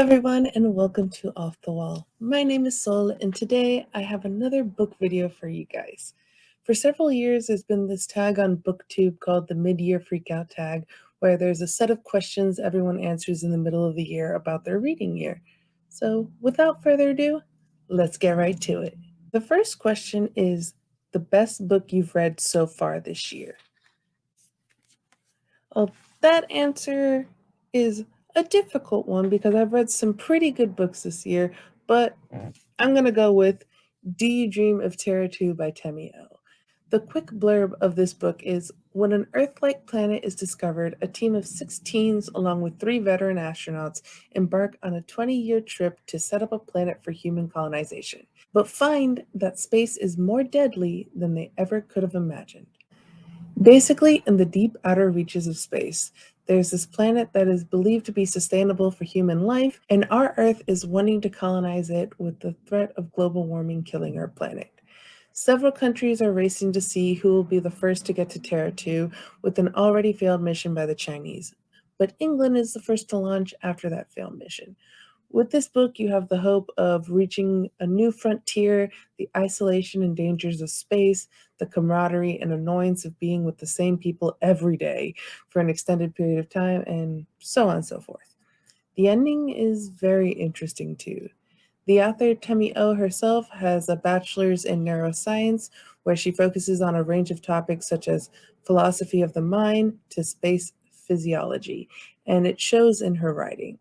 everyone, and welcome to Off the Wall. My name is Sol, and today I have another book video for you guys. For several years, there's been this tag on BookTube called the Mid-Year Freakout tag, where there's a set of questions everyone answers in the middle of the year about their reading year. So, without further ado, let's get right to it. The first question is the best book you've read so far this year. Well, that answer is a difficult one because I've read some pretty good books this year, but I'm going to go with Do You Dream of Terra 2 by Temi O. The quick blurb of this book is when an Earth-like planet is discovered, a team of 6 teens along with 3 veteran astronauts embark on a 20-year trip to set up a planet for human colonization, but find that space is more deadly than they ever could have imagined. Basically, in the deep outer reaches of space, there's this planet that is believed to be sustainable for human life, and our Earth is wanting to colonize it with the threat of global warming killing our planet. Several countries are racing to see who will be the first to get to Terra 2 with an already failed mission by the Chinese. But England is the first to launch after that failed mission. With this book, you have the hope of reaching a new frontier, the isolation and dangers of space, the camaraderie and annoyance of being with the same people every day for an extended period of time, and so on and so forth. The ending is very interesting too. The author Temi O herself has a bachelor's in neuroscience, where she focuses on a range of topics such as philosophy of the mind to space physiology, and it shows in her writing.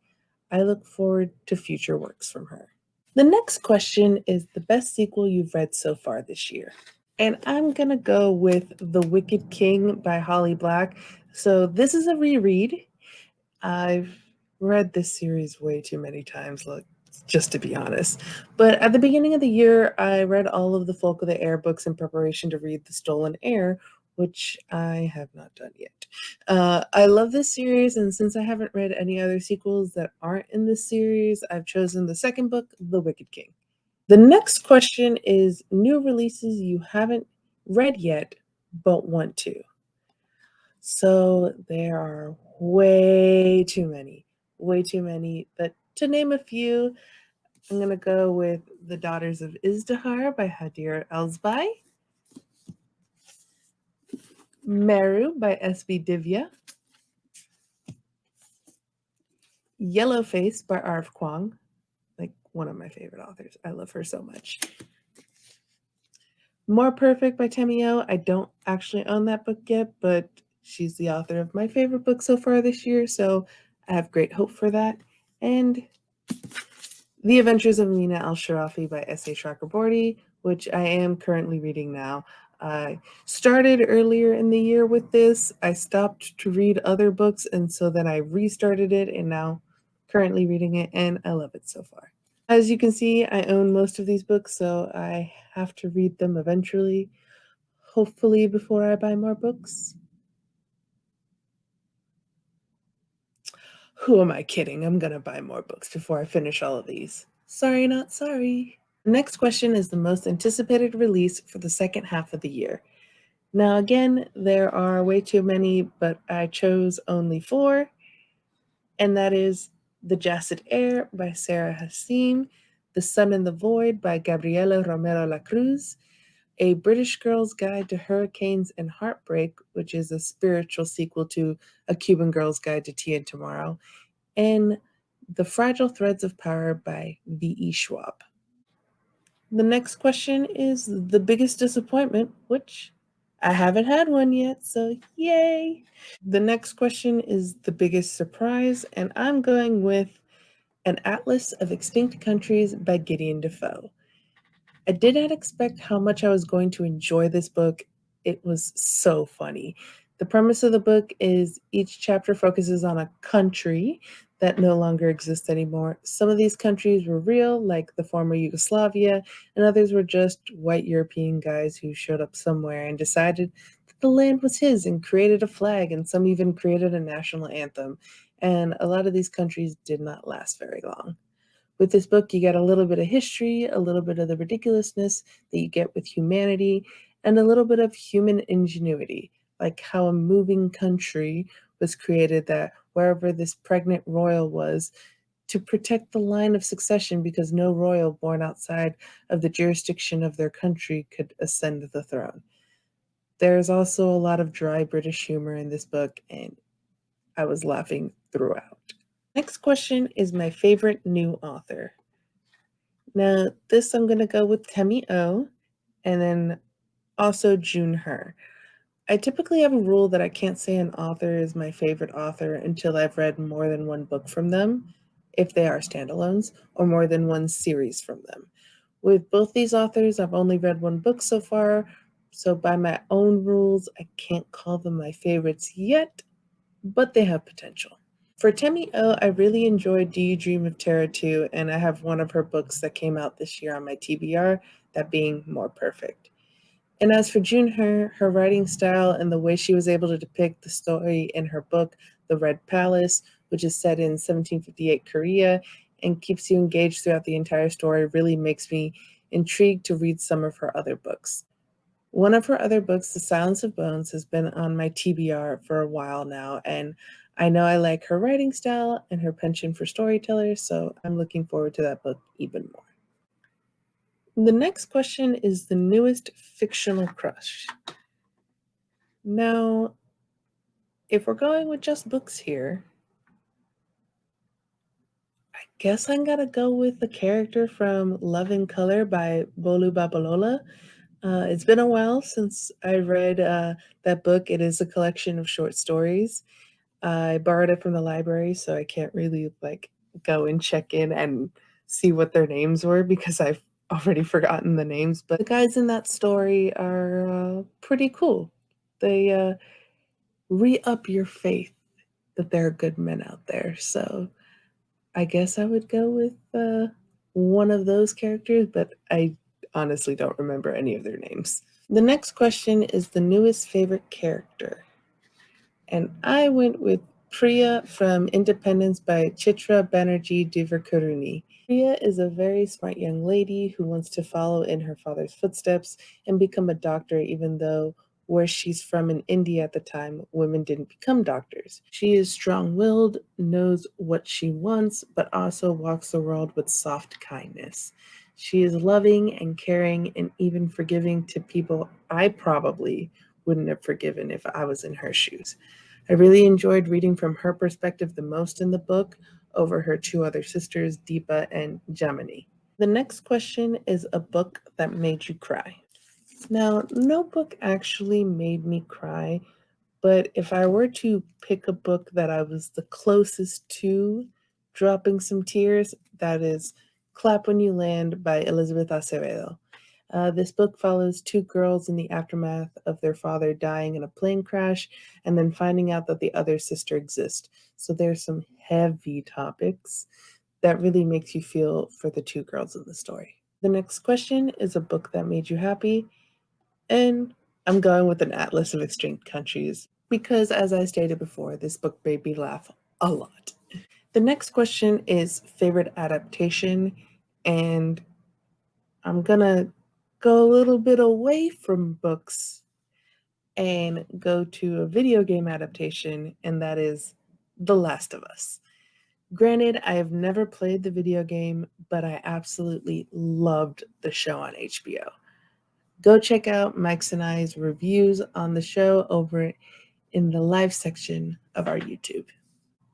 I look forward to future works from her. The next question is the best sequel you've read so far this year. And I'm going to go with The Wicked King by Holly Black. So this is a reread. I've read this series way too many times, look, just to be honest. But at the beginning of the year, I read all of the Folk of the Air books in preparation to read The Stolen Heir, which I have not done yet. I love this series, and since I haven't read any other sequels that aren't in this series, I've chosen the second book, The Wicked King. The next question is new releases you haven't read yet but want to. So there are way too many. But to name a few, I'm going to go with The Daughters of Izdihar by Hadir Elsbai, Meru by S.B. Divya, Yellowface by R.F. Kuang, like one of my favorite authors. I love her so much. More Perfect by Temi O. I don't actually own that book yet, but she's the author of my favorite book so far this year, so I have great hope for that. And The Adventures of Mina Al-Sharafi by S.A. Chakraborty, which I am currently reading now. I started earlier in the year with this. I stopped to read other books, and so then I restarted it, and now currently reading it, and I love it so far. As you can see, I own most of these books, so I have to read them eventually, hopefully before I buy more books. Who am I kidding? I'm gonna buy more books before I finish all of these. Sorry, not sorry. The next question is the most anticipated release for the second half of the year. Now, again, there are way too many, but I chose only 4, and that is The Jacid Air by Sarah Hassim, The Sun in the Void by Gabriela Romero La Cruz, A British Girl's Guide to Hurricanes and Heartbreak, which is a spiritual sequel to A Cuban Girl's Guide to Tea and Tomorrow, and The Fragile Threads of Power by V.E. Schwab. The next question is the biggest disappointment, which I haven't had one yet, so yay! The next question is the biggest surprise, and I'm going with An Atlas of Extinct Countries by Gideon Defoe. I did not expect how much I was going to enjoy this book. It was so funny. The premise of the book is each chapter focuses on a country that no longer exists anymore. Some of these countries were real, like the former Yugoslavia, and others were just white European guys who showed up somewhere and decided that the land was his and created a flag, and some even created a national anthem. And a lot of these countries did not last very long. With this book, you get a little bit of history, a little bit of the ridiculousness that you get with humanity, and a little bit of human ingenuity, like how a moving country was created that wherever this pregnant royal was, to protect the line of succession because no royal born outside of the jurisdiction of their country could ascend the throne. There's also a lot of dry British humor in this book, and I was laughing throughout. Next question is my favorite new author. Now, this I'm going to go with Temi O and then also June Her. I typically have a rule that I can't say an author is my favorite author until I've read more than one book from them, if they are standalones, or more than one series from them. With both these authors, I've only read one book so far, so by my own rules, I can't call them my favorites yet, but they have potential. For Temi O, I really enjoyed Do You Dream of Terror 2, and I have one of her books that came out this year on my TBR, that being More Perfect. And as for Junher, her writing style and the way she was able to depict the story in her book, The Red Palace, which is set in 1758 Korea and keeps you engaged throughout the entire story, really makes me intrigued to read some of her other books. One of her other books, The Silence of Bones, has been on my TBR for a while now, and I know I like her writing style and her penchant for storytellers, so I'm looking forward to that book even more. The next question is the newest fictional crush. Now, if we're going with just books here, I guess I'm gonna go with the character from Love in Color by Bolu Babalola. It's been a while since I read that book. It is a collection of short stories. I borrowed it from the library, so I can't really like go and check in and see what their names were because I've already forgotten the names. But the guys in that story are pretty cool. They re-up your faith that there are good men out there. So I guess I would go with one of those characters, but I honestly don't remember any of their names. The next question is the newest favorite character. And I went with Priya from Independence by Chitra Banerjee Divakaruni. Priya is a very smart young lady who wants to follow in her father's footsteps and become a doctor, even though where she's from in India at the time, women didn't become doctors. She is strong willed, knows what she wants, but also walks the world with soft kindness. She is loving and caring and even forgiving to people I probably wouldn't have forgiven if I was in her shoes. I really enjoyed reading from her perspective the most in the book over her two other sisters, Deepa and Jamini. The next question is a book that made you cry. Now, no book actually made me cry, but if I were to pick a book that I was the closest to dropping some tears, that is Clap When You Land by Elizabeth Acevedo. This book follows two girls in the aftermath of their father dying in a plane crash and then finding out that the other sister exists. So there's some heavy topics that really makes you feel for the two girls in the story. The next question is a book that made you happy, and I'm going with an Atlas of Extinct Countries because, as I stated before, this book made me laugh a lot. The next question is favorite adaptation, and I'm gonna go a little bit away from books and go to a video game adaptation, and that is The Last of Us. Granted, I have never played the video game, but I absolutely loved the show on HBO. Go check out Mike's and I's reviews on the show over in the live section of our YouTube.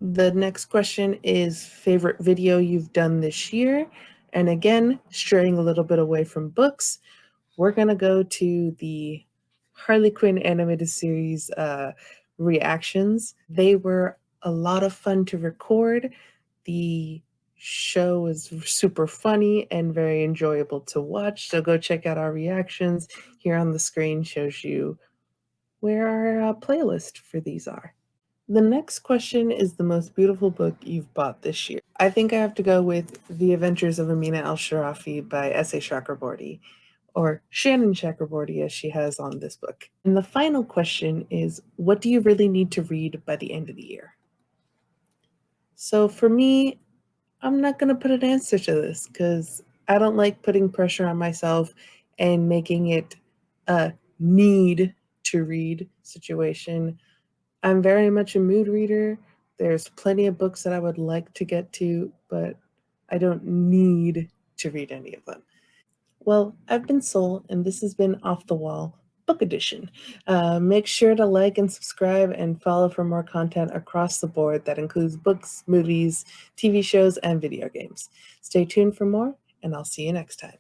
The next question is favorite video you've done this year. And again, straying a little bit away from books, we're going to go to the Harley Quinn animated series reactions. They were a lot of fun to record. The show was super funny and very enjoyable to watch. So go check out our reactions. Here on the screen shows you where our playlist for these are. The next question is the most beautiful book you've bought this year. I think I have to go with The Adventures of Amina Al-Sharafi by S.A. Chakraborty, or Shannon Chakraborty as she has on this book. And the final question is, what do you really need to read by the end of the year? So for me, I'm not going to put an answer to this because I don't like putting pressure on myself and making it a need to read situation. I'm very much a mood reader. There's plenty of books that I would like to get to, but I don't need to read any of them. Well, I've been Soul, and this has been Off the Wall Book Edition. Make sure to like and subscribe and follow for more content across the board that includes books, movies, TV shows, and video games. Stay tuned for more, and I'll see you next time.